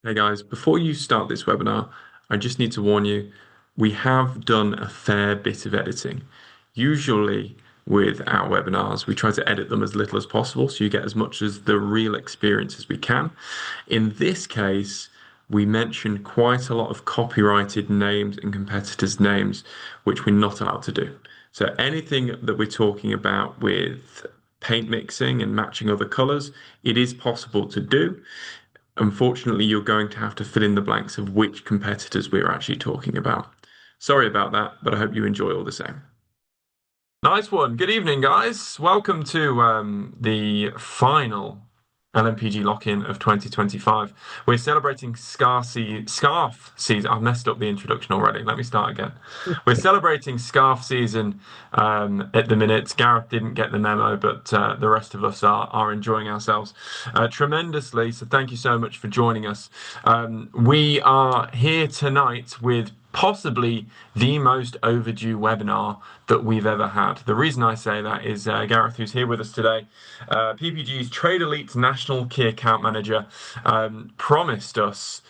Hey guys, before you start this webinar, I just need to warn you, we have done a fair bit of editing. Usually with our webinars, we try to edit them as little as possible so you get as much as the real experience as we can. In this case, we mention quite a lot of copyrighted names and competitors' names, which we're not allowed to do. So anything that we're talking about with paint mixing and matching other colors, it is possible to do. Unfortunately, you're going to have to fill in the blanks of which competitors we're actually talking about. Sorry about that, but I hope you enjoy all the same. Nice one. Good evening, guys. Welcome to the final LNPG lock-in of 2025. We're celebrating scarf season. I've messed up the introduction already. Let me start again. We're celebrating scarf season at the minute. Gareth didn't get the memo, but the rest of us are enjoying ourselves tremendously. So thank you so much for joining us. We are here tonight with possibly the most overdue webinar that we've ever had. The reason I say that is Gareth, who's here with us today, PPG's Trade Elite's National Key Account Manager, promised us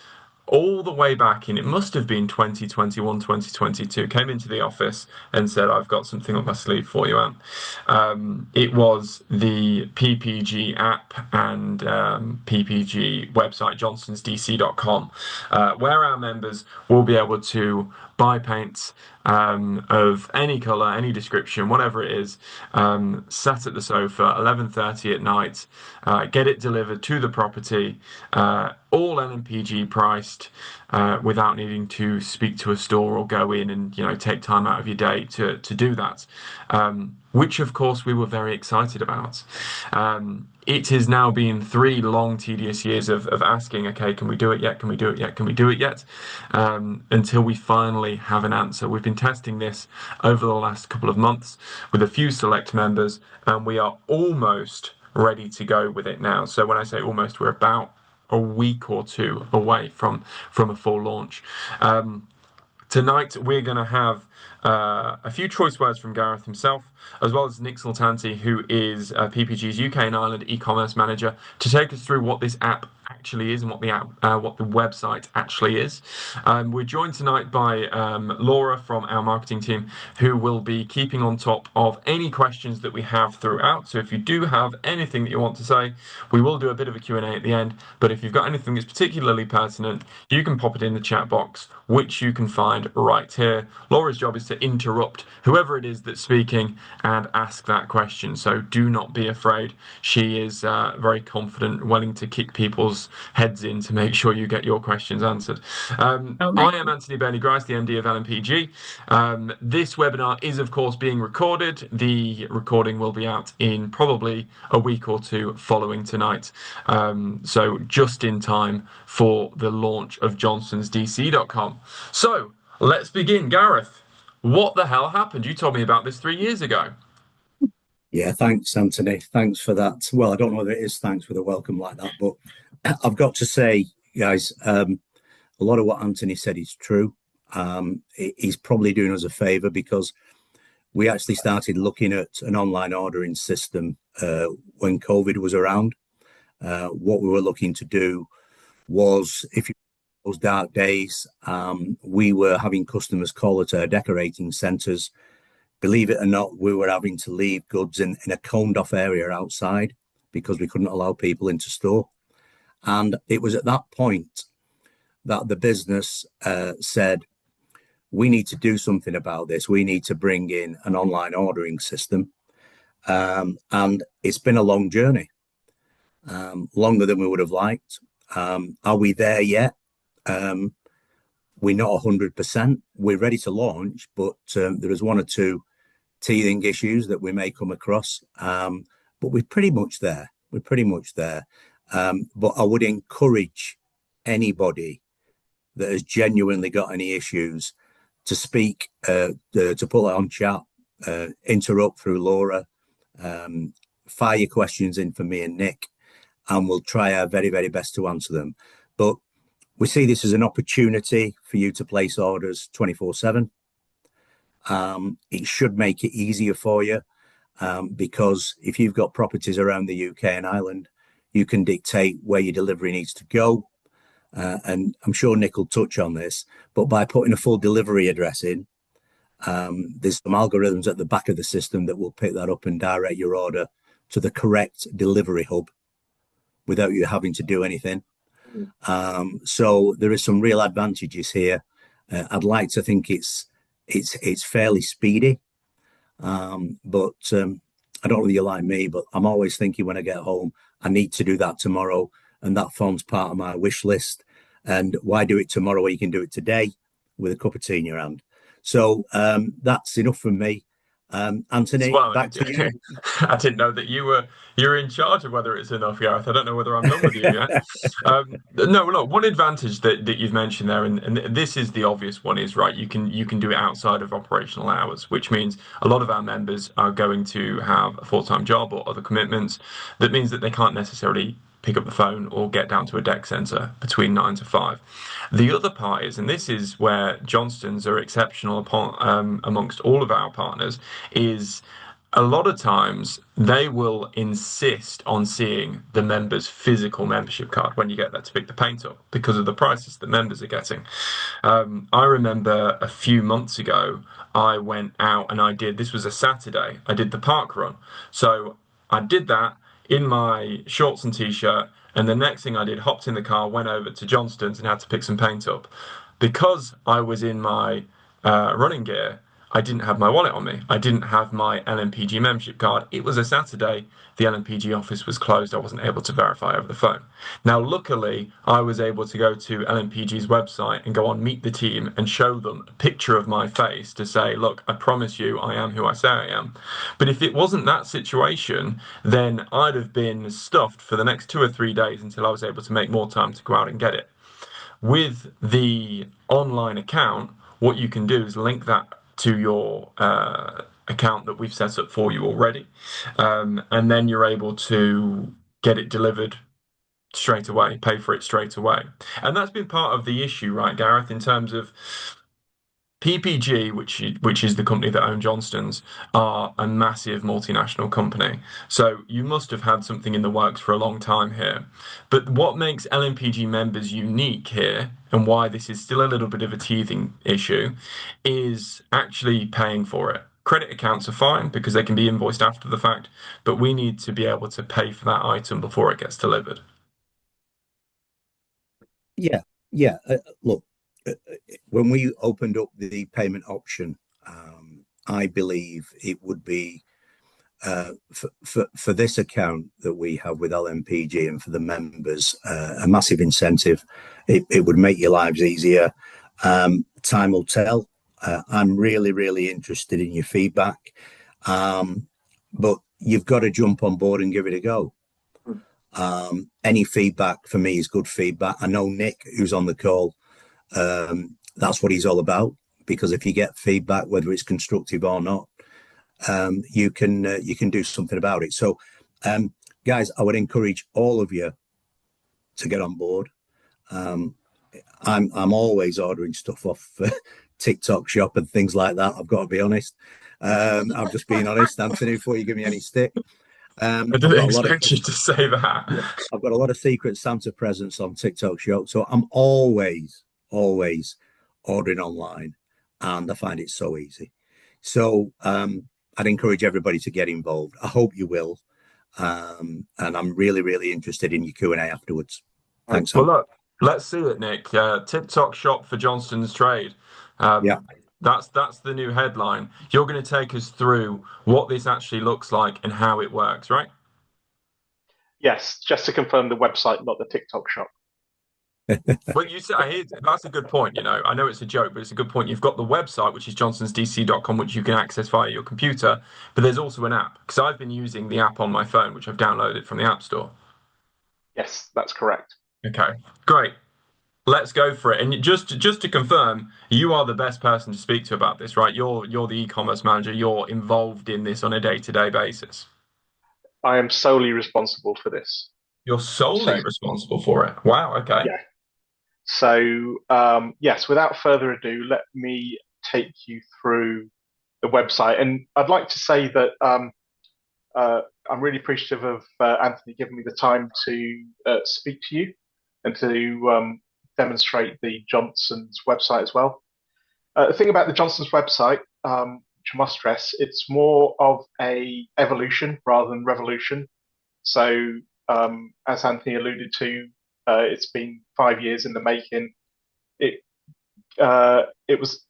all the way back in, it must have been 2021, 2022, came into the office and said, I've got something up my sleeve for you, Anne. It was the PPG app and PPG website, johnsonsdc.com, where our members will be able to buy paints of any colour, any description, whatever it is, sat at the sofa, 11:30 at night, get it delivered to the property, all LNPG priced, without needing to speak to a store or go in and take time out of your day to do that, which of course we were very excited about. It has now been 3 long, tedious years of asking, okay, can we do it yet? Can we do it yet? Can we do it yet? Until we finally have an answer. We've been testing this over the last couple of months with a few select members, and we are almost ready to go with it now. So when I say almost, we're about a week or 2 away from a full launch. Tonight, we're going to have a few choice words from Gareth himself, as well as Nick Sultanti, who is PPG's UK and Ireland e-commerce manager, to take us through what this app actually is and what the website actually is. We're joined tonight by Laura from our marketing team, who will be keeping on top of any questions that we have throughout. So if you do have anything that you want to say, we will do a bit of a Q&A at the end. But if you've got anything that's particularly pertinent, you can pop it in the chat box, which you can find right here. Laura's job is to interrupt whoever it is that's speaking and ask that question. So do not be afraid. She is very confident, willing to kick people's heads in to make sure you get your questions answered. I am Anthony Bailey-Grice, the MD of LNPG. This webinar is, of course, being recorded. The recording will be out in probably a week or 2 following tonight. So just in time for the launch of johnsonsdc.com. So let's begin. Gareth, what the hell happened? You told me about this 3 years ago. Yeah, thanks, Anthony. Thanks for that. Well, I don't know whether it is thanks for the welcome like that, but I've got to say, guys, a lot of what Anthony said is true. He's probably doing us a favour because we actually started looking at an online ordering system when COVID was around. What we were looking to do was, if you those dark days, we were having customers call at our decorating centres. Believe it or not, we were having to leave goods in a coned off area outside because we couldn't allow people into store. And it was at that point that the business said, we need to do something about this. We need to bring in an online ordering system. And it's been a long journey, longer than we would have liked. Are we there yet? We're not 100%. We're ready to launch, but there is 1 or 2 teething issues that we may come across. But we're pretty much there. We're pretty much there. But I would encourage anybody that has genuinely got any issues to speak, to put it on chat, interrupt through Laura, fire your questions in for me and Nick, and we'll try our very, very best to answer them. But we see this as an opportunity for you to place orders 24/7. It should make it easier for you because if you've got properties around the UK and Ireland, you can dictate where your delivery needs to go. and I'm sure Nick will touch on this, but by putting a full delivery address in, there's some algorithms at the back of the system that will pick that up and direct your order to the correct delivery hub without you having to do anything. So there is some real advantages here. I'd like to think it's fairly speedy, but I don't know if you like me, but I'm always thinking when I get home, I need to do that tomorrow, and that forms part of my wish list. And why do it tomorrow when you can do it today with a cup of tea in your hand? So that's enough from me. Anthony, Well, back to you. I didn't know that you're in charge of whether it's enough, Gareth. I don't know whether I'm done with you yet. No, look, one advantage that you've mentioned there, and this is the obvious one, is right. You can do it outside of operational hours, which means a lot of our members are going to have a full-time job or other commitments. That means that they can't necessarily pick up the phone or get down to a deck centre between 9 to 5. The other part is, and this is where Johnstones are exceptional upon, amongst all of our partners, is a lot of times they will insist on seeing the member's physical membership card when you get there to pick the paint up because of the prices that members are getting. I remember a few months ago, I went out and this was a Saturday, I did the park run. So I did that in my shorts and t-shirt, and the next thing I did, hopped in the car, went over to Johnstone's and had to pick some paint up. Because I was in my running gear, I didn't have my wallet on me. I didn't have my LNPG membership card. It was a Saturday. The LNPG office was closed. I wasn't able to verify over the phone. Now, luckily, I was able to go to LNPG's website and go on Meet the Team and show them a picture of my face to say, look, I promise you I am who I say I am. But if it wasn't that situation, then I'd have been stuffed for the next 2 or 3 days until I was able to make more time to go out and get it. With the online account, what you can do is link that to your account that we've set up for you already. And then you're able to get it delivered straight away, pay for it straight away. And that's been part of the issue, right, Gareth, in terms of PPG, which is the company that own Johnstone's, are a massive multinational company. So you must have had something in the works for a long time here. But what makes LNPG members unique here, and why this is still a little bit of a teething issue, is actually paying for it. Credit accounts are fine because they can be invoiced after the fact, but we need to be able to pay for that item before it gets delivered. Yeah, yeah. Look, when we opened up the payment option, I believe it would be for this account that we have with LNPG and for the members, a massive incentive. It would make your lives easier. Time will tell. I'm really, really interested in your feedback, but you've got to jump on board and give it a go. Any feedback for me is good feedback. I know Nick, who's on the call, that's what he's all about. Because if you get feedback, whether it's constructive or not, you can do something about it. So, guys, I would encourage all of you to get on board. I'm always ordering stuff off TikTok Shop and things like that. I've got to be honest. I'm just being honest, Anthony, before you give me any stick. I I've didn't got a lot of expect you to say that. yeah, I've got a lot of secret Santa presents on TikTok Shop, so I'm always ordering online, and I find it so easy. So I'd encourage everybody to get involved. I hope you will, and I'm really really interested in your Q&A afterwards. Thanks, Well, Sam. look, let's see it, Nick. TikTok shop for Johnston's trade. Yeah, That's the new headline. You're going to take us through what this actually looks like and how it works, right? Yes, just to confirm the website, not the TikTok shop. Well, you say that's a good point. I know it's a joke, but it's a good point. You've got the website, which is johnsonsdc.com, which you can access via your computer, but there's also an app because I've been using the app on my phone, which I've downloaded from the App Store. Yes, that's correct. Okay, great. Let's go for it. And just to confirm, you are the best person to speak to about this, right? You're the e-commerce manager. You're involved in this on a day-to-day basis. I am solely responsible for this. You're So, solely responsible for it. Wow, okay. yeah. So, yes, without further ado, let me take you through the website. And I'd like to say that I'm really appreciative of Anthony giving me the time to speak to you and to demonstrate the Johnston's website as well. The thing about the Johnston's website, which I must stress, it's more of a evolution rather than revolution. So, as Anthony alluded to, it's been 5 years in the making. It was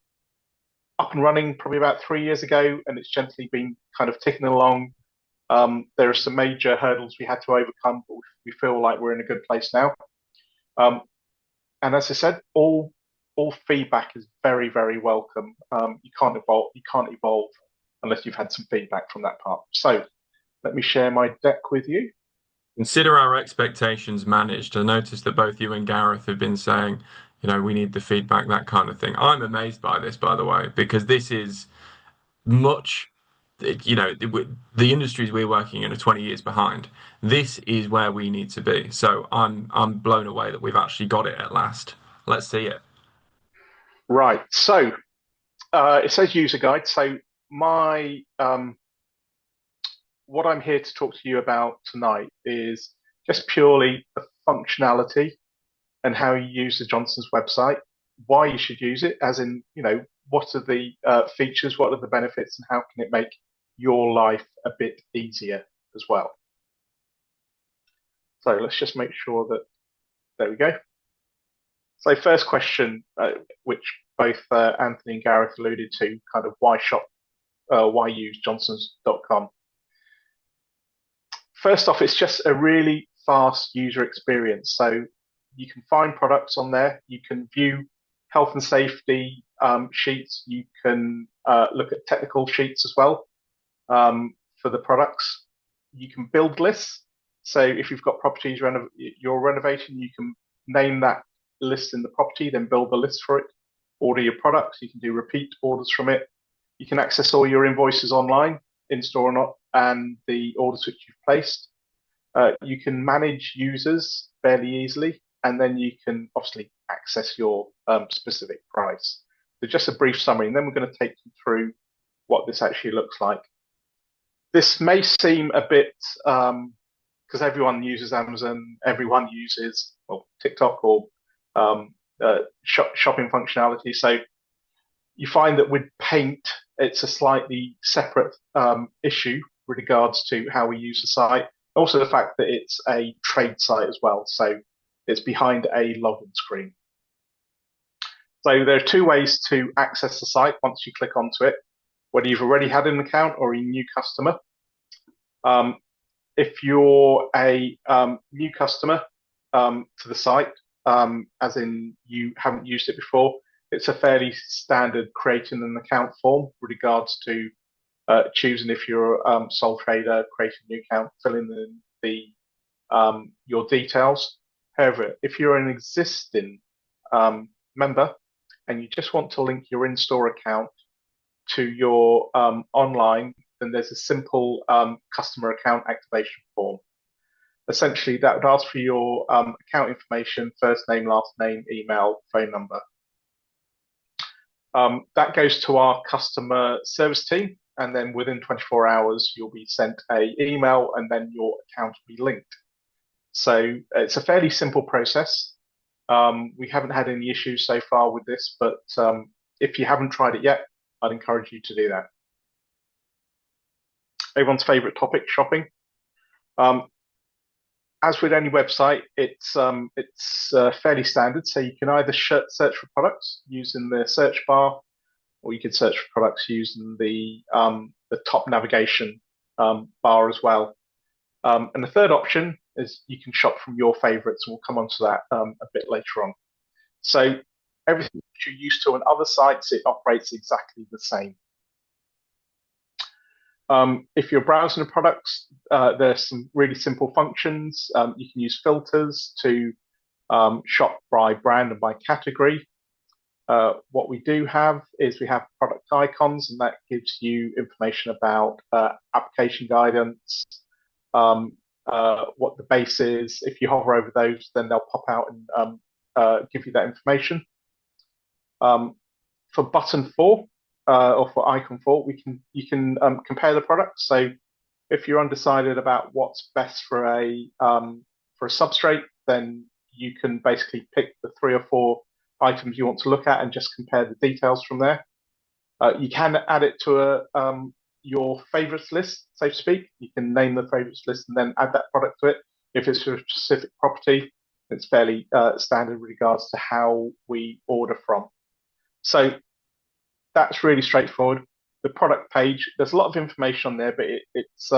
up and running probably about 3 years ago, and it's gently been kind of ticking along. There are some major hurdles we had to overcome, but we feel like we're in a good place now. And as I said, all feedback is very, very welcome. You can't evolve unless you've had some feedback from that part. So let me share my deck with you. Consider our expectations managed. I noticed that both you and Gareth have been saying, we need the feedback, that kind of thing. I'm amazed by this, by the way, because this is much, the industries we're working in are 20 years behind. This is where we need to be. So I'm blown away that we've actually got it at last. Let's see it. Right. So it says user guide. So my what I'm here to talk to you about tonight is just purely the functionality and how you use the Johnston's website, why you should use it, as in, what are the features, what are the benefits, and how can it make your life a bit easier as well. So let's just make sure that, there we go. So first question, which both Anthony and Gareth alluded to, kind of why use Johnstons.com. First off, it's just a really fast user experience. So you can find products on there. You can view health and safety sheets. You can look at technical sheets as well for the products. You can build lists. So if you've got properties you're renovating, you can name that list in the property, then build the list for it. Order your products. You can do repeat orders from it. You can access all your invoices online, in store or not, and the orders which you've placed. You can manage users fairly easily, and then you can obviously access your specific price. So just a brief summary, and then we're going to take you through what this actually looks like. This may seem a bit, because everyone uses Amazon, everyone uses TikTok or shopping functionality. So you find that with paint, it's a slightly separate issue with regards to how we use the site. Also the fact that it's a trade site as well. So it's behind a login screen. So there are two ways to access the site once you click onto it, whether you've already had an account or a new customer. If you're a new customer to the site, as in you haven't used it before, it's a fairly standard creating an account form with regards to choosing if you're a sole trader, creating a new account, filling in your details. However, if you're an existing member and you just want to link your in-store account to your online, then there's a simple customer account activation form. Essentially, that would ask for your account information, first name, last name, email, phone number. That goes to our customer service team, and then within 24 hours, you'll be sent an email, and then your account will be linked. So it's a fairly simple process. We haven't had any issues so far with this, but if you haven't tried it yet, I'd encourage you to do that. Everyone's favorite topic, shopping. As with any website, it's fairly standard. So you can either search for products using the search bar, or you can search for products using the top navigation bar as well. And the third option is you can shop from your favorites, and we'll come on to that a bit later on. So everything that you're used to on other sites, it operates exactly the same. If you're browsing the products, there's some really simple functions. You can use filters to shop by brand and by category. What we do have is we have product icons, and that gives you information about application guidance, what the base is. If you hover over those, then they'll pop out and give you that information. For button 4, or for icon 4, you can compare the products. So if you're undecided about what's best for a substrate, then you can basically pick the 3 or 4 items you want to look at and just compare the details from there. You can add it to your favorites list, so to speak. You can name the favorites list and then add that product to it. If it's for a specific property, it's fairly standard with regards to how we order from. So that's really straightforward. The product page, there's a lot of information on there, but it's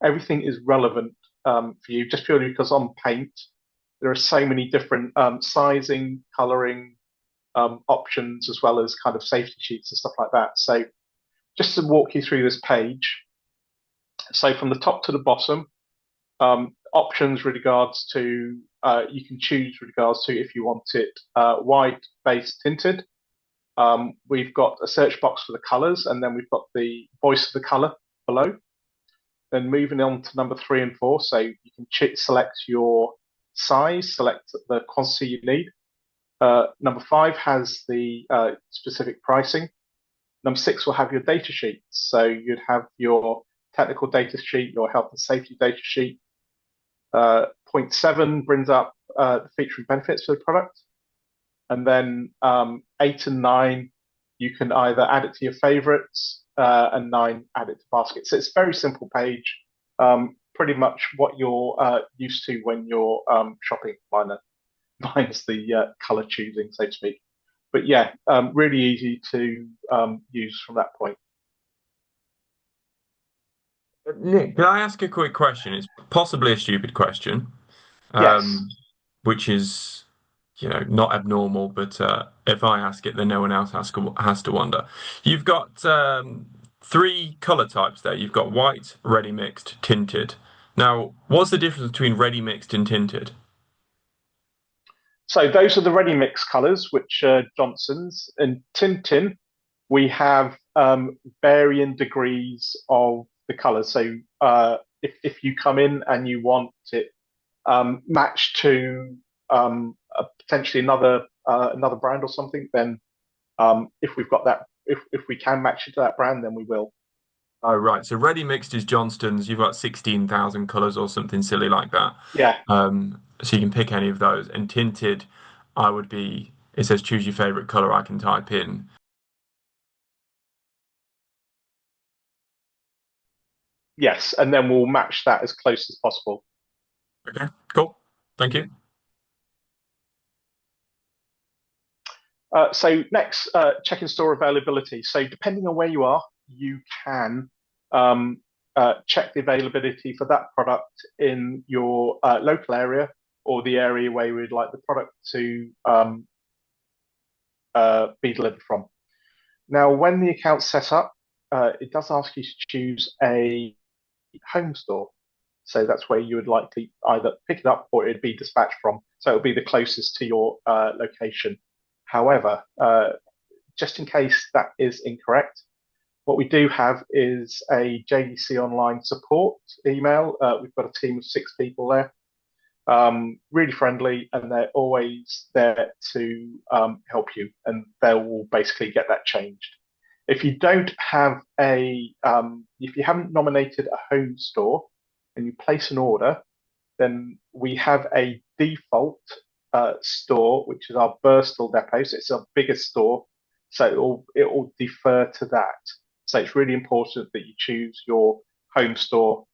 everything is relevant for you, just purely because on Paint there are so many different sizing, coloring options, as well as kind of safety sheets and stuff like that. So just to walk you through this page, so from the top to the bottom, options with regards to you can choose with regards to if you want it white base tinted. We've got a search box for the colors, and then we've got the voice of the color below. Then moving on to number 3 and 4, so you can select your size, select the quantity you need. Number 5 has the specific pricing. Number 6 will have your data sheet. So you'd have your technical data sheet, your health and safety data sheet. Point 7 brings up the feature and benefits of the product. And then 8 and 9, you can either add it to your favorites, and 9, add it to basket. So it's a very simple page, pretty much what you're used to when you're shopping, minus the color choosing, so to speak. But yeah, really easy to use from that point. Nick, can I ask a quick question? It's possibly a stupid question, Yes. which is, not abnormal, but if I ask it, then no one else has to wonder. You've got 3 color types there. You've got white, ready mixed, tinted. Now, what's the difference between ready mixed and tinted? So those are the ready mix colors, which are Johnston's. And Tintin, we have varying degrees of the colors. So if you come in and you want it matched to potentially another brand or something, then if we've got that, if we can match it to that brand, then we will. Oh, right. So ready mixed is Johnston's. You've got 16,000 colors or something silly like that. Yeah. So you can pick any of those. And tinted, it says choose your favorite color. I can type in. Yes, and then we'll match that as close as possible. Okay, cool. Thank you. So next, check in store availability. So depending on where you are, you can check the availability for that product in your local area, or the area where you would like the product to be delivered from. Now, when the account's set up, it does ask you to choose a home store. So that's where you would likely either pick it up or it'd be dispatched from. So it'll be the closest to your location. However, just in case that is incorrect, what we do have is a JDC Online support email. We've got a team of 6 people there, really friendly, and they're always there to help you, and they will basically get that changed. If you don't have if you haven't nominated a home store and you place an order, then we have a default store, which is our Birstall depot. So it's our biggest store, so it will defer to that. So it's really important that you choose your home store,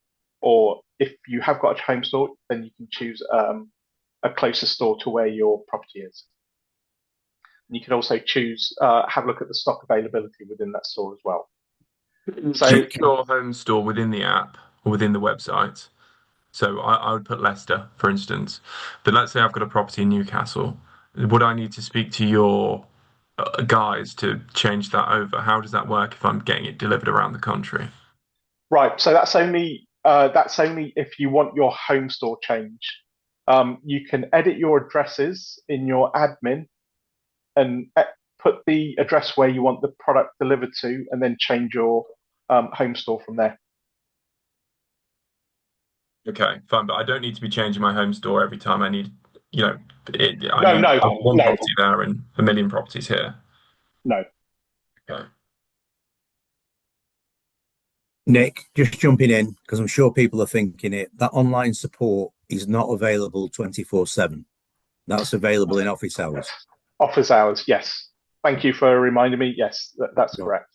or if you have got a home store, then you can choose a closer store to where your property is. And you can also choose, have a look at the stock availability within that store as well. So choose your home store within the app or within the website. So I would put Leicester, for instance. But let's say I've got a property in Newcastle. Would I need to speak to your guys to change that over? How does that work if I'm getting it delivered around the country? Right. So that's only if you want your home store changed. You can edit your addresses in your admin and put the address where you want the product delivered to, and then change your home store from there. Okay, fine, but I don't need to be changing my home store every time I need, I need one No. property there and a million properties here. No. Okay. Nick, just jumping in, because I'm sure people are thinking that online support is not available 24/7. That's available in office hours. Office hours, yes. Thank you for reminding me. Yes, that's No. correct.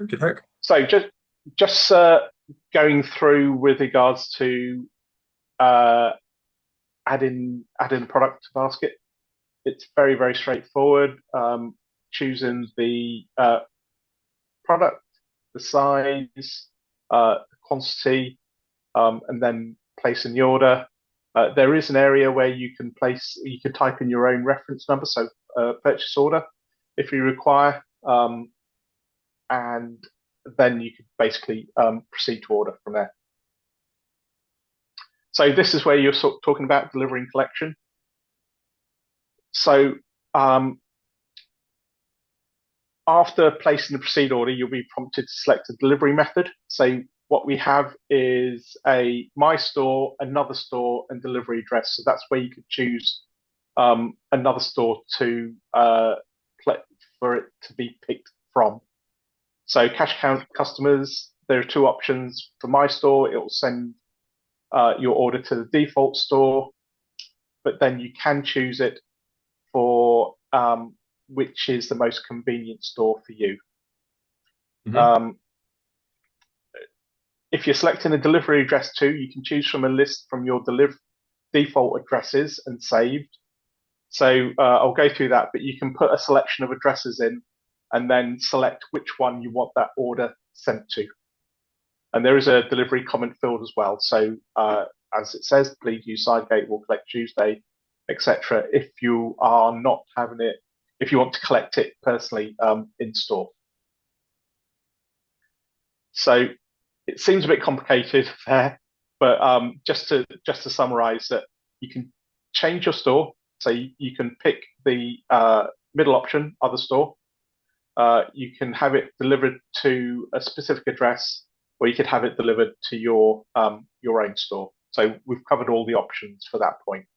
Okay. So just going through with regards to uh, adding a product to basket. It's very, very straightforward. Choosing the product, the size, the quantity, and then placing the order. There is an area where you can type in your own reference number, so purchase order if you require, and then you can basically proceed to order from there. So this is where you're sort of talking about delivery and collection. So after placing the proceed order, you'll be prompted to select a delivery method. So what we have is a my store, another store, and delivery address. So that's where you could choose another store to for it to be picked from. So cash account customers, there are two options. For my store, it will send your order to the default store, but then you can choose it for which is the most convenient store for you. Mm-hmm. If you're selecting a delivery address too, you can choose from a list from your default addresses and saved. So I'll go through that, but you can put a selection of addresses in and then select which one you want that order sent to. And there is a delivery comment field as well. So as it says, please use SideGate, will collect Tuesday, etc. If you are not having it, if you want to collect it personally in store. So it seems a bit complicated there, but just to summarize that, you can change your store. So you can pick the middle option, other store. You can have it delivered to a specific address, or you could have it delivered to your own store. So we've covered all the options for that point.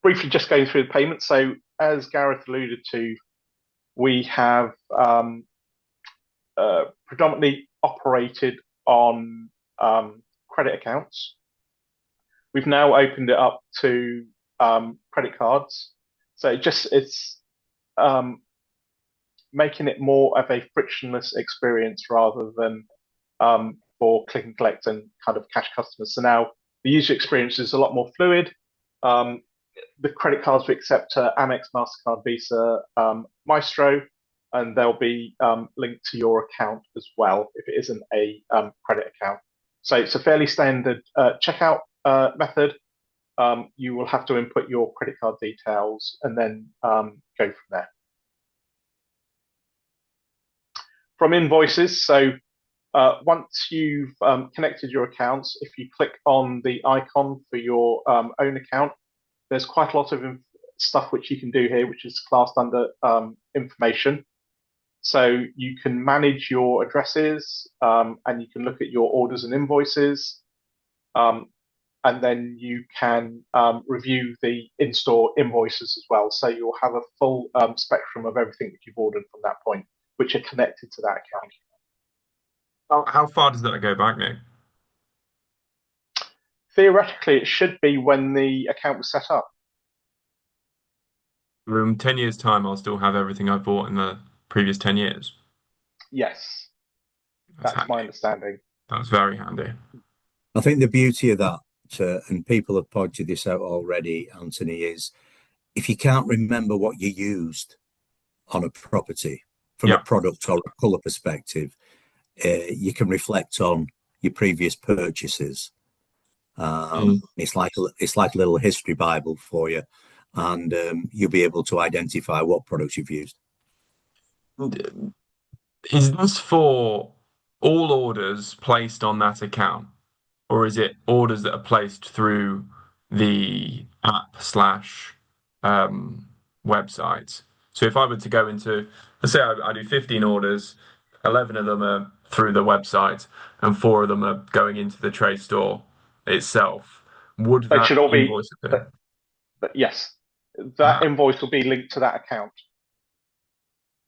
Briefly, just going through the payment. So as Gareth alluded to, we have predominantly operated on credit accounts. We've now opened it up to credit cards. So it's making it more of a frictionless experience rather than for click and collect and kind of cash customers. So now the user experience is a lot more fluid. The credit cards we accept are Amex, MasterCard, Visa, Maestro, and they'll be linked to your account as well if it isn't a credit account. So it's a fairly standard checkout method. You will have to input your credit card details and then go from there. From invoices, so once you've connected your accounts, if you click on the icon for your own account, there's quite a lot of stuff which you can do here, which is classed under information. So you can manage your addresses and you can look at your orders and invoices. And then you can review the in-store invoices as well. So you'll have a full spectrum of everything that you've ordered from that point, which are connected to that account. How far does that go back, Nick? Theoretically, it should be when the account was set up. In 10 years' time, I'll still have everything I bought in the previous 10 years. Yes, That's that's handy. my understanding. That's very handy. I think the beauty of that, and people have pointed this out already, Anthony, is if you can't remember what you used on a property from a Yeah. product or a colour perspective, you can reflect on your previous purchases. It's like a little history Bible for you, and you'll be able to identify what products you've used. Is this for all orders placed on that account, or is it orders that are placed through the app slash website? So if I were to go into, let's say I do 15 orders, 11 of them are through the website, and 4 of them are going into the trade store itself, would They that should all be, invoice appear? yes, that invoice will be linked to that account.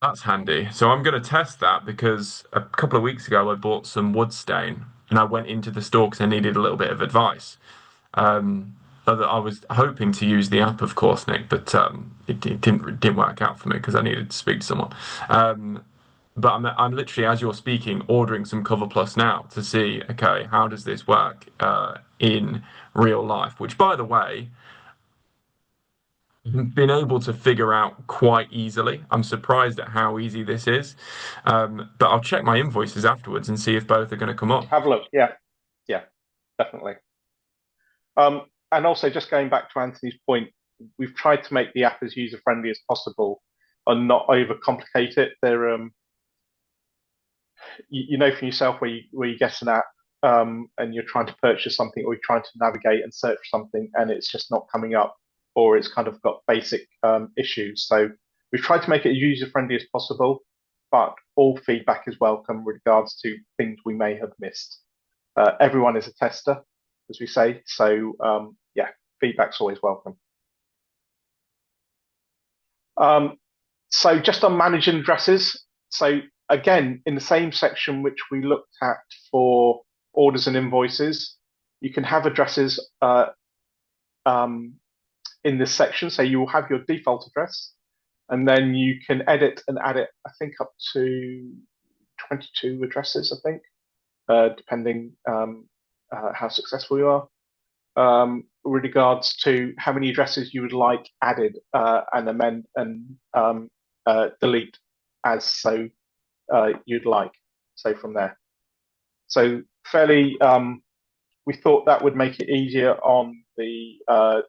That's handy. So I'm going to test that because a couple of weeks ago I bought some wood stain and I went into the store because I needed a little bit of advice. Um, I was hoping to use the app, of course, Nick, but it didn't work out for me because I needed to speak to someone. Um, but I'm literally, as you're speaking, ordering some Cover Plus now to see, okay, how does this work in real life? Which, by the way, been able to figure out quite easily. I'm surprised at how easy this is. But I'll check my invoices afterwards and see if both are going to come up. Have a look. Yeah, yeah, definitely. And also, just going back to Anthony's point, we've tried to make the app as user friendly as possible and not overcomplicate it. You know for yourself where you get an app and you're trying to purchase something or you're trying to navigate and search for something and it's just not coming up or it's kind of got basic issues. So we've tried to make it as user friendly as possible, but all feedback is welcome with regards to things we may have missed. Everyone is a tester, as we say. So yeah, feedback's always welcome. Um, so just on managing addresses. So again, in the same section which we looked at for orders and invoices, you can have addresses um, in this section. So you will have your default address, and then you can edit and add it, I think, up to 22 addresses, I think, depending how successful you are. With regards to how many addresses you would like added and amend and delete as you'd like. So from there, so fairly, we thought that would make it easier on the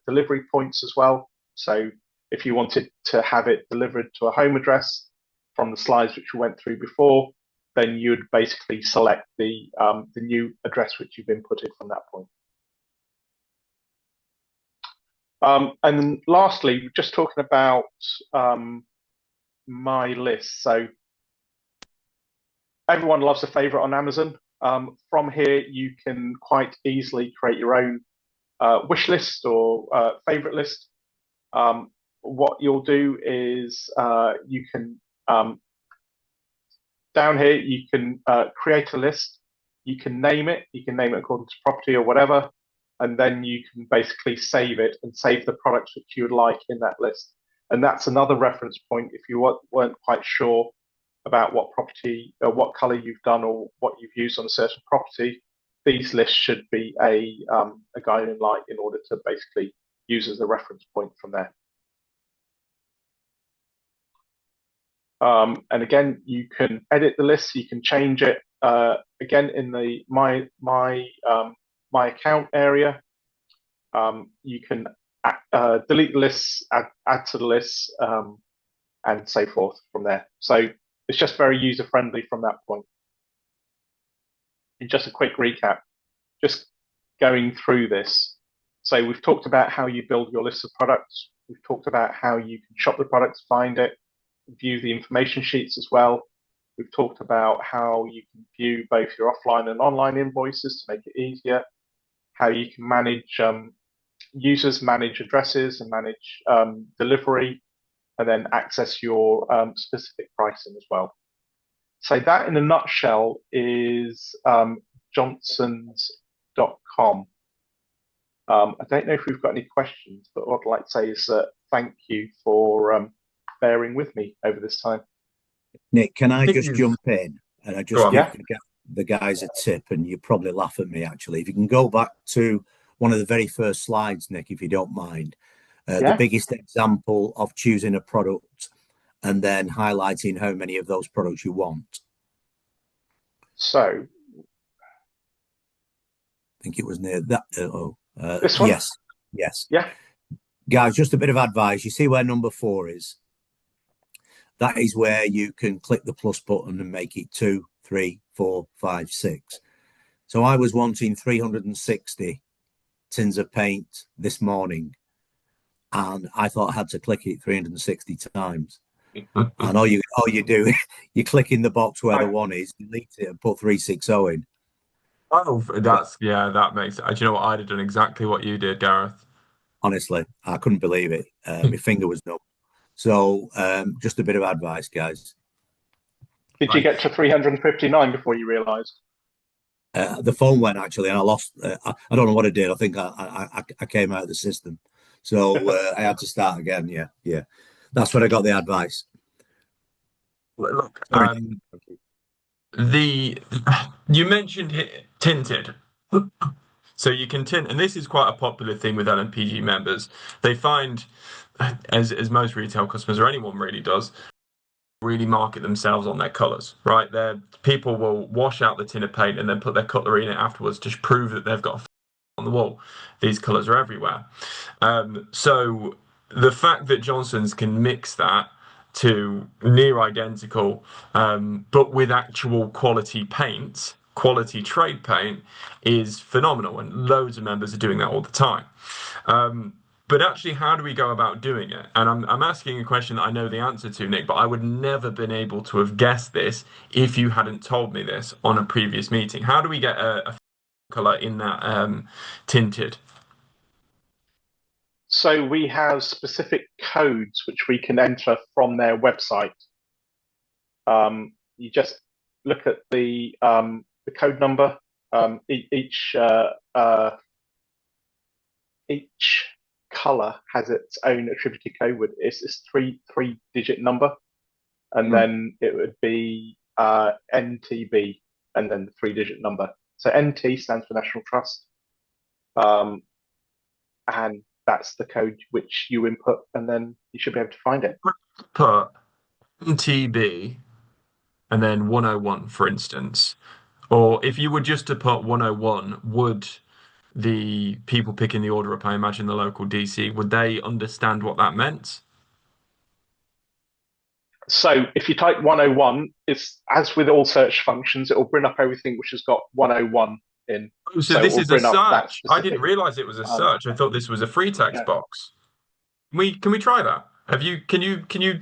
delivery points as well. So if you wanted to have it delivered to a home address from the slides which we went through before, then you'd basically select the new address which you've inputted from that point. And then lastly, just talking about my list. So everyone loves a favorite on Amazon. From here, you can quite easily create your own wish list or favorite list. What you'll do is you can, down here, you can create a list. You can name it. You can name it according to property or whatever. And then you can basically save it and save the products which you would like in that list. And that's another reference point if you weren't quite sure about what property or what color you've done or what you've used on a certain property. These lists should be a guiding light in order to basically use as a reference point from there. And again, you can edit the list, you can change it. Again, in the my account area, you can delete the lists, add to the lists, and so forth from there. So it's just very user friendly from that point. And just a quick recap, just going through this. So we've talked about how you build your list of products. We've talked about how you can shop the products, find it, view the information sheets as well. We've talked about how you can view both your offline and online invoices to make it easier, how you can manage users, manage addresses and manage delivery, and then access your specific pricing as well. So that in a nutshell is johnsons.com. I don't know if we've got any questions, but what I'd like to say is thank you for bearing with me over this time. Nick, can I think just you've jump in and I Go just on. give Yeah, the guys a tip, and you probably laugh at me actually. If you can go back to one of the very first slides, Nick, if you don't mind, the yeah. biggest example of choosing a product and then highlighting how many of those products you want. So I think it was near that. this one, Yes, yes. yeah. Guys, just a bit of advice. You see where number 4 is? That is where you can click the plus button and make it 2, 3, 4, 5, 6. So I was wanting 360 tins of paint this morning, and I thought I had to click it 360 times. And all you do, you click in the box where the I, one is, delete it, and put 360 in. Oh, that makes it. Do you know what? I'd have done exactly what you did, Gareth. Honestly, I couldn't believe it. My finger was numb. So just a bit of advice, guys. Did you get to 359 before you realised? The phone went actually, and I lost. I don't know what I did. I think I came out of the system, so I had to start again. Yeah, yeah. That's when I got the advice. Look, Sorry. the you mentioned tinted. So you can tint, and this is quite a popular thing with LNPG members. They find, as most retail customers or anyone really does, really market themselves on their colours, right? People will wash out the tin of paint and then put their cutlery in it afterwards to prove that they've got a on the wall. These colours are everywhere. So the fact that Johnson's can mix that to near identical, but with actual quality paint, quality trade paint, is phenomenal, and loads of members are doing that all the time. But actually, how do we go about doing it? And I'm asking a question that I know the answer to, Nick, but I would never been able to have guessed this if you hadn't told me this on a previous meeting. How do we get a colour in that tinted? So we have specific codes which we can enter from their website. You just look at the code number. Each color has its own attributed code. It's this three-digit number, and then it would be NTB, and then the three-digit number. So NT stands for National Trust, and that's the code which you input, and then you should be able to find it. Put NTB and then 101, for instance. Or if you were just to put 101, would the people picking the order up, I imagine the local DC, would they understand what that meant? So if you type 101, it's as with all search functions, it will bring up everything which has got 101 in. Oh, so this is a search. I didn't specific. realize it was a search. I thought this was a free text Yeah. box. Can we try that? Can you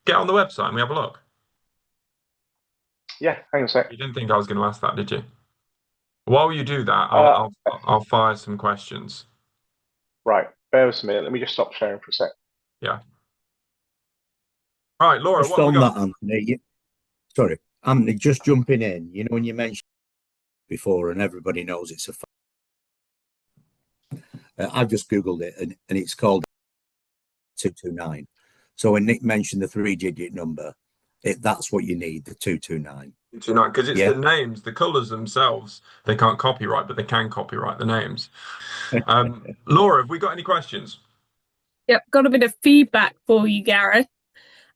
get on the website and we have a look? Yeah, hang on a sec. You didn't think I was going to ask that, did you? While you do that, I'll fire some questions. Right, bear with me a minute. Let me just stop sharing for a sec. Yeah. All right, Laura, Just what have we on got? that, Anthony. Sorry, Anthony. Just jumping in. You know, when you mentioned before, and everybody knows it's a. I've just googled it, and it's called 229. So when Nick mentioned the three-digit number, that's what you need, the 229. Because it's the names, the colours themselves, they can't copyright, but they can copyright the names. Laura, have we got any questions? Yep, got a bit of feedback for you, Gareth.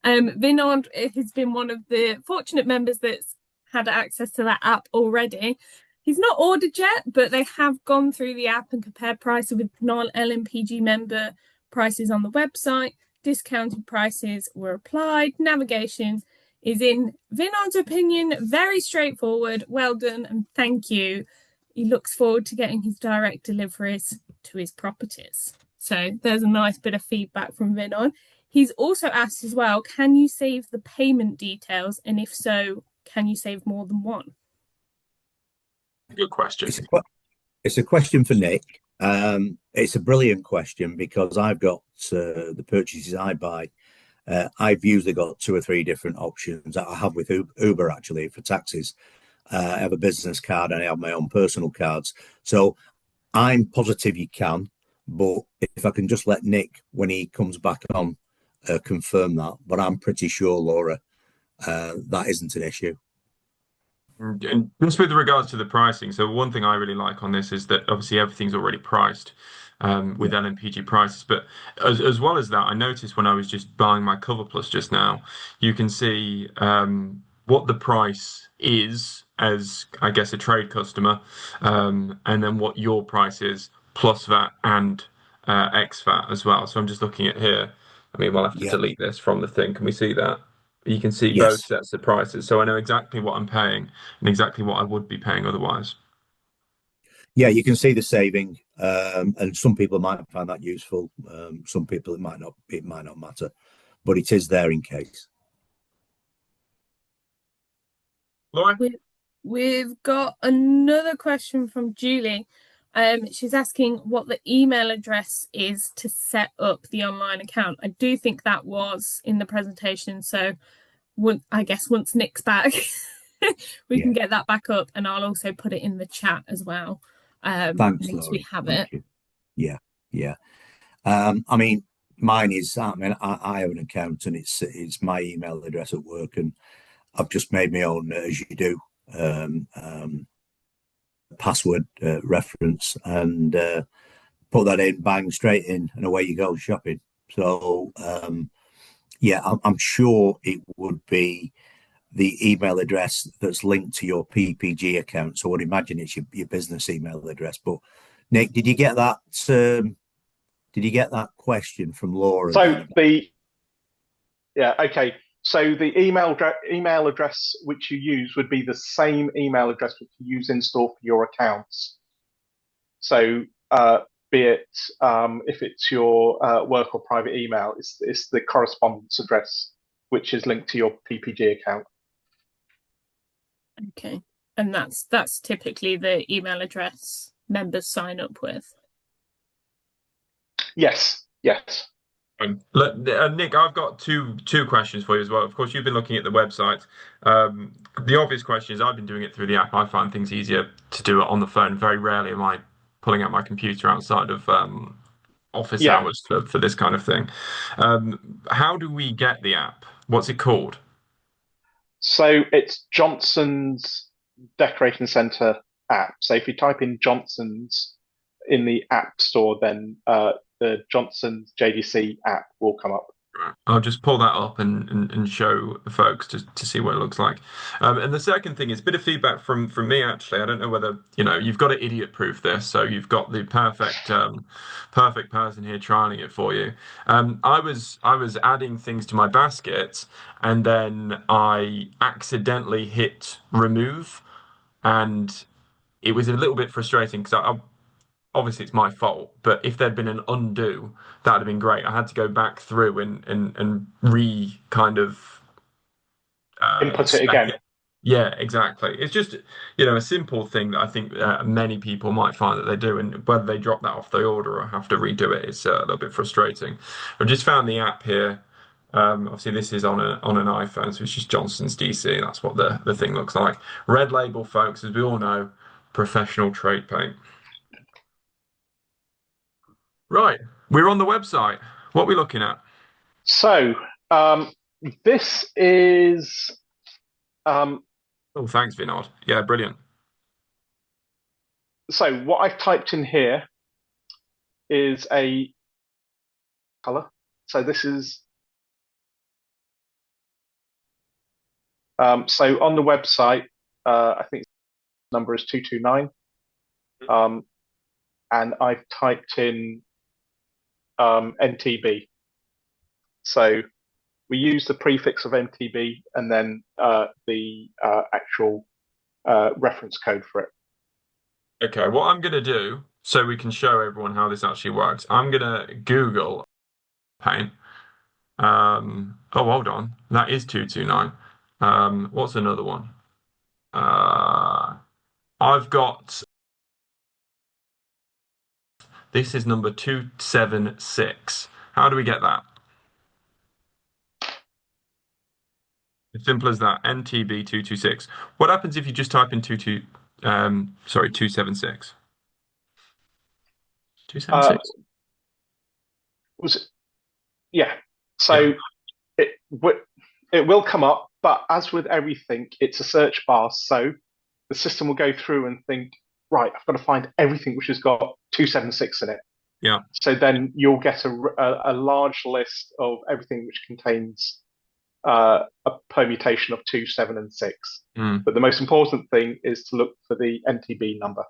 Vinod has been one of the fortunate members that's had access to that app already. He's not ordered yet, but they have gone through the app and compared prices with non-LNPG member prices on the website. Discounted prices were applied. Navigation is in Vinod's opinion very straightforward. Well done and thank you. He looks forward to getting his direct deliveries to his properties. So there's a nice bit of feedback from Vinod. He's also asked as well, can you save the payment details? And if so, can you save more than one? Good question. It's a question for Nick. It's a brilliant question because I've got the purchases I buy. I've usually got 2 or 3 different options that I have with Uber actually for taxis. I have a business card and I have my own personal cards. So I'm positive you can, but if I can just let Nick, when he comes back on, confirm that. But I'm pretty sure, Laura, that isn't an issue. And just with regards to the pricing, so one thing I really like on this is that obviously everything's already priced with LNPG prices. But as well as that, I noticed when I was just buying my Cover Plus just now, you can see what the price is as, I guess, a trade customer, and then what your price is plus VAT and ex VAT as well. So I'm just looking at here. I mean, we'll have to delete this from the thing. Can we see that? You can see both sets of prices. So I know exactly what I'm paying and exactly what I would be paying otherwise. Yeah, you can see the saving, and some people might find that useful. Some people it might not matter, but it is there in case. Laura? We've got another question from Julie. She's asking what the email address is to set up the online account. I do think that was in the presentation, so once Nick's back, we can Yeah. get that back up, and I'll also put it in the chat as well. Thanks, Once we Laurie. have Thank it. you. Yeah, yeah. I mean, mine is. I mean, I have an account, and it's my email address at work, and I've just made my own, as you do, password reference, and put that in, bang, straight in, and away you go shopping. So, yeah, I'm sure it would be the email address that's linked to your PPG account. So I would imagine it's your business email address. But Nick, did you get that? Did you get that question from Laura? So okay. So the email address which you use would be the same email address which you use in store for your accounts. So be it if it's your work or private email, it's the correspondence address which is linked to your PPG account. Okay, and that's typically the email address members sign up with. Yes, yes. Nick, I've got two questions for you as well. Of course, you've been looking at the website. The obvious question is, I've been doing it through the app. I find things easier to do it on the phone. Very rarely am I pulling out my computer outside of office hours for this kind of thing. How do we get the app? What's it called? So it's Johnson's Decorating Centre app. So if you type in Johnson's in the App Store, then the Johnson's JDC app will come up. I'll just pull that up and show the folks to see what it looks like. And the second thing is a bit of feedback from me actually. I don't know whether you've got to idiot proof this, so you've got the perfect person here trialing it for you. I was adding things to my basket, and then I accidentally hit remove, and it was a little bit frustrating because obviously it's my fault, but if there'd been an undo, that'd have been great. I had to go back through and re kind of input it again. Yeah, exactly. It's just a simple thing that I think many people might find that they do, and whether they drop that off the order or have to redo it is a little bit frustrating. I've just found the app here. Obviously, this is on an iPhone, so it's just Johnson's DC. That's what the thing looks like. Red label, folks, as we all know, professional trade paint. Right, we're on the website. What are we looking at? So this is. Oh, thanks, Vinod. Yeah, brilliant. So what I've typed in here is a color. So this is. So on the website, I think the number is 229. And I've typed in NTB. So we use the prefix of NTB and then the actual reference code for it. Okay, what I'm going to do, so we can show everyone how this actually works, I'm going to Google paint. Oh, hold on. That is 229. What's another one? I've got... This is number 276. How do we get that? As simple as that. NTB 226. What happens if you just type in 276? 276? Was it? Yeah. So yeah. It will come up, but as with everything, it's a search bar. So the system will go through and think, right, I've got to find everything which has got 276 in it. Yeah. So then you'll get a large list of everything which contains a permutation of 2, 7, and 6. But the most important thing is to look for the NTB number.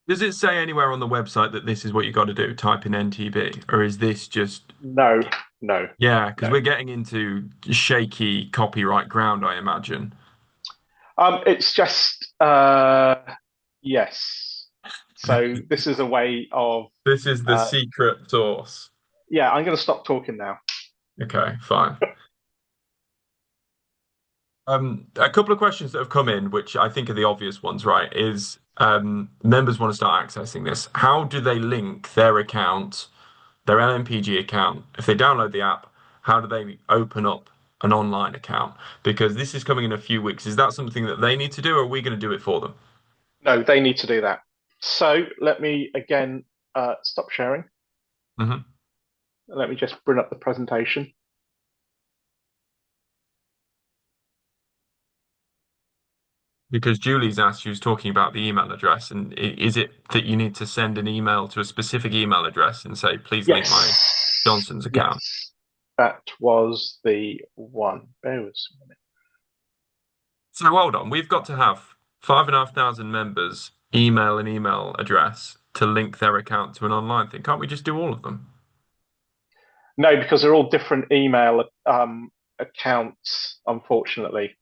Does it say anywhere on the website that this is what you got to do, type in NTB, or is this just... No. Yeah, because we're getting into shaky copyright ground, I imagine. It's just yes. So this is a way of... This is the secret source. Yeah, I'm going to stop talking now. Okay, fine. A couple of questions that have come in, which I think are the obvious ones, right, is members want to start accessing this. How do they link their account, their LNPG account? If they download the app, how do they open up an online account? Because this is coming in a few weeks. Is that something that they need to do, or are we going to do it for them? No, they need to do that. So let me again stop sharing. Hmm. Let me just bring up the presentation. Because Julie's asked, she was talking about the email address, and is it that you need to send an email to a specific email address and say, please link my Yes, Johnston's account? yes, that was the one. Bear with us a minute. So hold on, we've got to have 5,500 members email an email address to link their account to an online thing. Can't we just do all of them? No, because they're all different email accounts, unfortunately.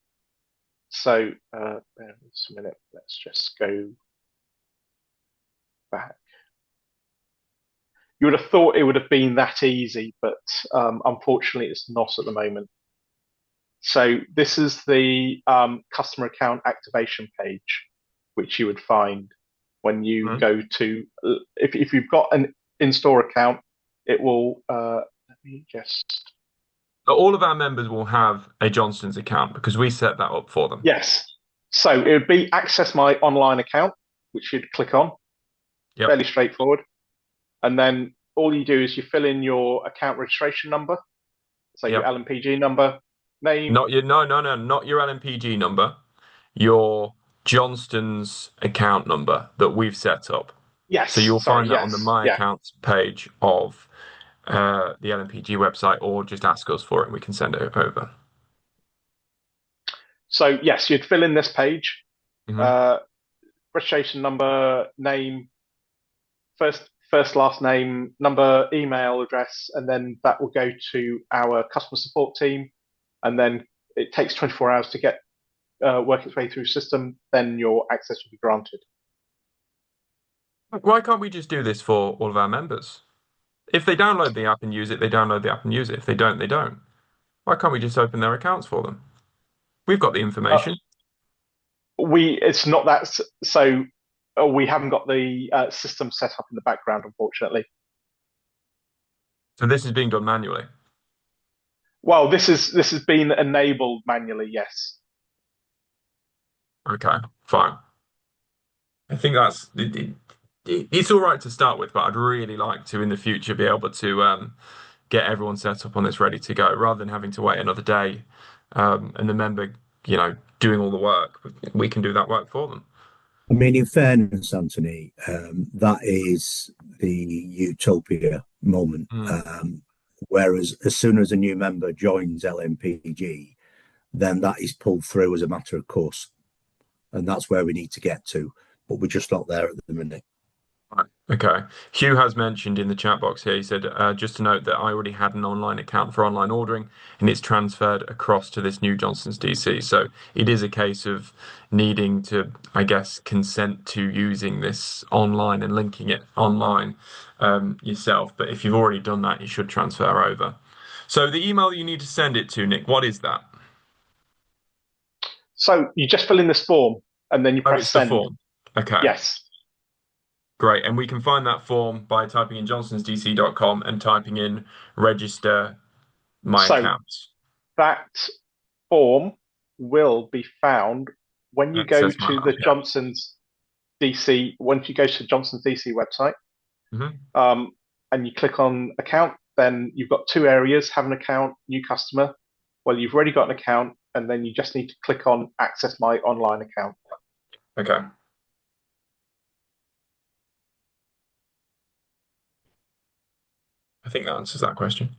So bear with us a minute. Let's just go back. You would have thought it would have been that easy, but unfortunately, it's not at the moment. So this is the customer account activation page, which you would find when you go to, if you've got an in-store account, it will, let me just. All of our members will have a Johnston's account because we set that up for them. Yes. So it would be access my online account, which you'd click on. Yep. Fairly straightforward. And then all you do is you fill in your account registration number, so your LNPG number, name. Not your not your LNPG number, your Johnston's account number that we've set up. Yes. So you'll find that on the My Yeah. Accounts page of the LNPG website, or just ask us for it and we can send it over. So yes, you'd fill in this page, Mm-hmm. registration number, name, first last name, number, email address, and then that will go to our customer support team, and then it takes 24 hours to get work its way through system. Then your access will be granted. Why can't we just do this for all of our members? If they download the app and use it, they download the app and use it. If they don't, they don't. Why can't we just open their accounts for them? We've got the information. It's not that, so we haven't got the system set up in the background, unfortunately. So this is being done manually. Well, this has been enabled manually, yes. Okay, fine. I think it's all right to start with, but I'd really like to in the future be able to get everyone set up on this ready to go, rather than having to wait another day and the member, doing all the work. We can do that work for them. I mean, in fairness, Anthony, that is the utopia moment. Whereas as soon as a new member joins LNPG, then that is pulled through as a matter of course. And that's where we need to get to, but we're just not there at the minute. Right. Okay. Hugh has mentioned in the chat box here, he said, just to note that I already had an online account for online ordering and it's transferred across to this new Johnston's DC. So it is a case of needing to, I guess, consent to using this online and linking it online yourself. But if you've already done that, you should transfer over. So the email you need to send it to, Nick, what is that? So you just fill in this form and then you press it's send. the form. Okay. Yes. Great. And we can find that form by typing in johnstonsdc.com and typing in register my accounts. That form will be found when you go to the Johnston's DC, once you go to the Johnston's DC website, and you click on account, then you've got two areas, have an account, new customer. Well, you've already got an account, and then you just need to click on access my online account. Okay. I think that answers that question.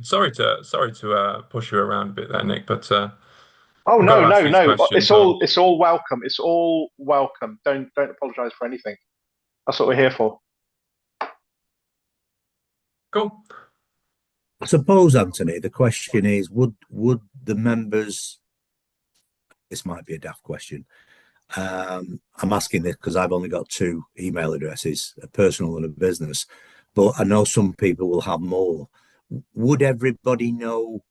Sorry to push you around a bit there, Nick, but oh no. It's all welcome. It's all welcome. Don't apologise for anything. That's what we're here for. Cool. I suppose, Anthony, the question is, would the members, this might be a daft question, I'm asking this because I've only got two email addresses, a personal and a business, but I know some people will have more. Would everybody know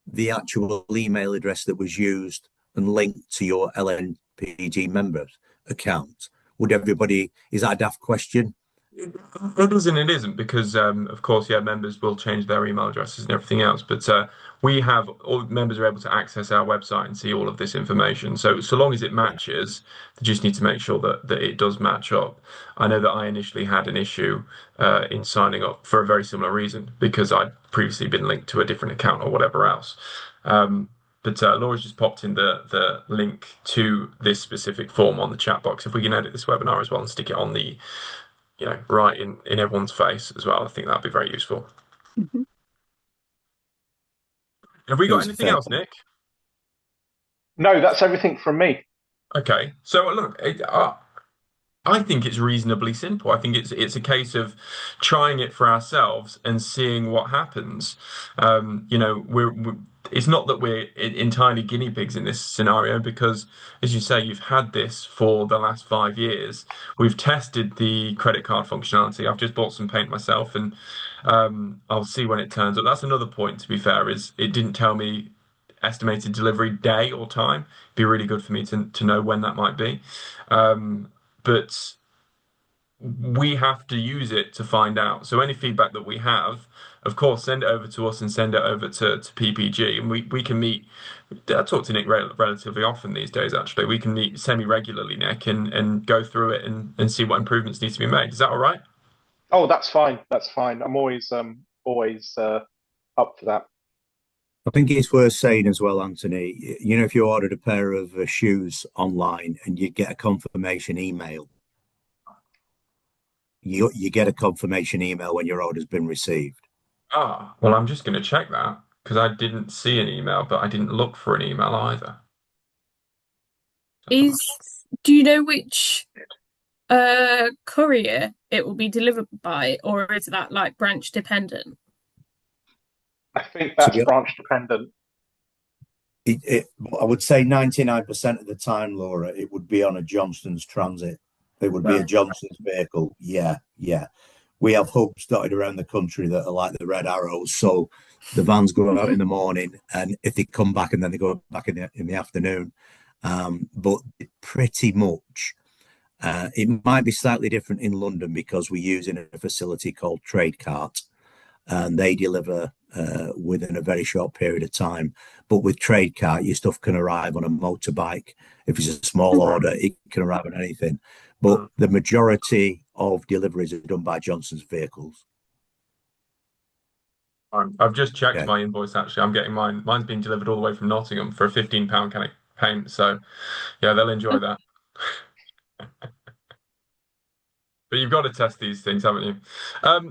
the actual email address that was used and linked to your LNPG member account? Would everybody, is that a daft question? It is and it isn't because, of course, yeah, members will change their email addresses and everything else. But we have all members are able to access our website and see all of this information. So long as it Yeah. matches, they just need to make sure that it does match up. I know that I initially had an issue in signing up for a very similar reason because I'd previously been linked to a different account or whatever else. Um, but Laura's just popped in the link to this specific form on the chat box. If we can edit this webinar as well and stick it on the right in everyone's face as well. I think that'd be very useful. Mhm. Have we Yeah, got it's a anything fair else, point. Nick? No, that's everything from me. Okay, so look, I think it's reasonably simple. I think it's a case of trying it for ourselves and seeing what happens. We're it's not that we're entirely guinea pigs in this scenario because, as you say, you've had this for the last 5 years. We've tested the credit card functionality. I've just bought some paint myself, and I'll see when it turns up. That's another point, to be fair, is it didn't tell me estimated delivery day or time. It'd be really good for me to know when that might be. But we have to use it to find out. So any feedback that we have, of course, send it over to us and send it over to PPG, and we can meet. I talk to Nick relatively often these days. Actually, we can meet semi-regularly, Nick, and go through it and see what improvements need to be made. Is that all right? Oh, that's fine. That's fine. I'm always up for that. I think it's worth saying as well, Anthony, if you ordered a pair of shoes online and you get a confirmation email, you get a confirmation email when your order's been received. Ah, well, I'm just going to check that because I didn't see an email, but I didn't look for an email either. Do you know which courier it will be delivered by, or is that like branch dependent? I think To that's be branch dependent. it, it, I would say 99% of the time, Laura, it would be on a Johnston's transit. It would be a Right. Johnston's vehicle. Yeah, yeah. We have hubs dotted around the country that are like the red arrows. So the vans go out in the morning, and if they come back, and then they go back in the afternoon. But pretty much, it might be slightly different in London because we use in a facility called Trade Cart, and they deliver within a very short period of time. But with Trade Cart, your stuff can arrive on a motorbike. If it's a small order, it can arrive on anything. But the majority of deliveries are done by Johnson's vehicles. I've just checked Okay. my invoice actually. I'm getting mine. Mine's being delivered all the way from Nottingham for a £15 can of paint. So yeah, they'll enjoy that. But you've got to test these things, haven't you?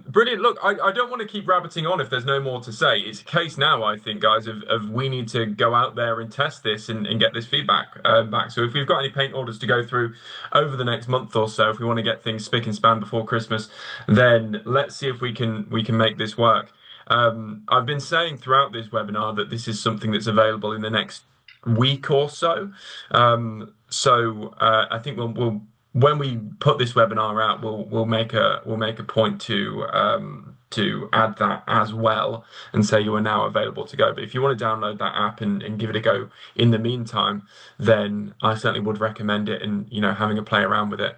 Brilliant. Look, I don't want to keep rabbiting on if there's no more to say. It's a case now, I think, guys, of we need to go out there and test this and get this feedback back. So if we've got any paint orders to go through over the next month or so, if we want to get things spick and span before Christmas, then let's see if we can make this work. I've been saying throughout this webinar that this is something that's available in the next week or so. I think we'll when we put this webinar out, we'll make a point to add that as well and say you are now available to go. But if you want to download that app and give it a go in the meantime, then I certainly would recommend it and having a play around with it.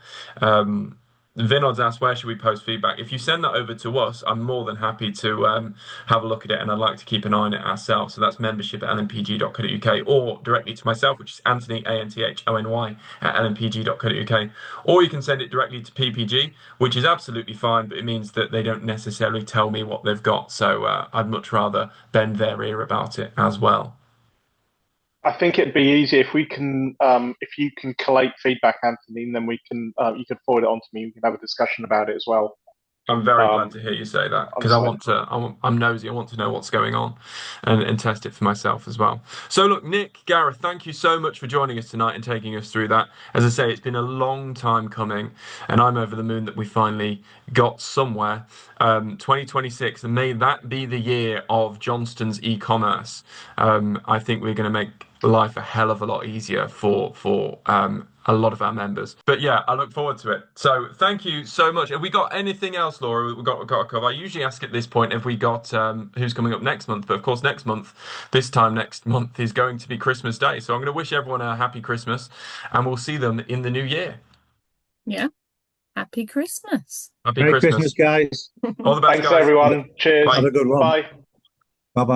Vinod's asked, where should we post feedback? If you send that over to us, I'm more than happy to have a look at it, and I'd like to keep an eye on it ourselves. So that's membership@lnpg.co.uk, or directly to myself, which is Anthony, Anthony, @lnpg.co.uk. Or you can send it directly to PPG, which is absolutely fine, but it means that they don't necessarily tell me what they've got. So I'd much rather bend their ear about it as well. I think it'd be easier if you can collate feedback, Anthony, and then you can forward it on to me. We can have a discussion about it as well. I'm very glad Um, to hear you say that on because site. I'm nosy. I want to know what's going on and test it for myself as well. So look, Nick, Gareth, thank you so much for joining us tonight and taking us through that. As I say, it's been a long time coming, and I'm over the moon that we finally got somewhere. 2026, and may that be the year of Johnstone's e-commerce. I think we're going to make life a hell of a lot easier for a lot of our members. But yeah, I look forward to it. So thank you so much. Have we got anything else, Laura? We've got to cover. I usually ask at this point if we got who's coming up next month, but of course this time next month is going to be Christmas Day. So I'm going to wish everyone a happy Christmas, and we'll see them in the new year. Yeah. Happy Christmas. Happy Merry Christmas. Christmas, guys. All the best, Thanks, guys. everyone. Cheers. Bye. Have a good one. Bye.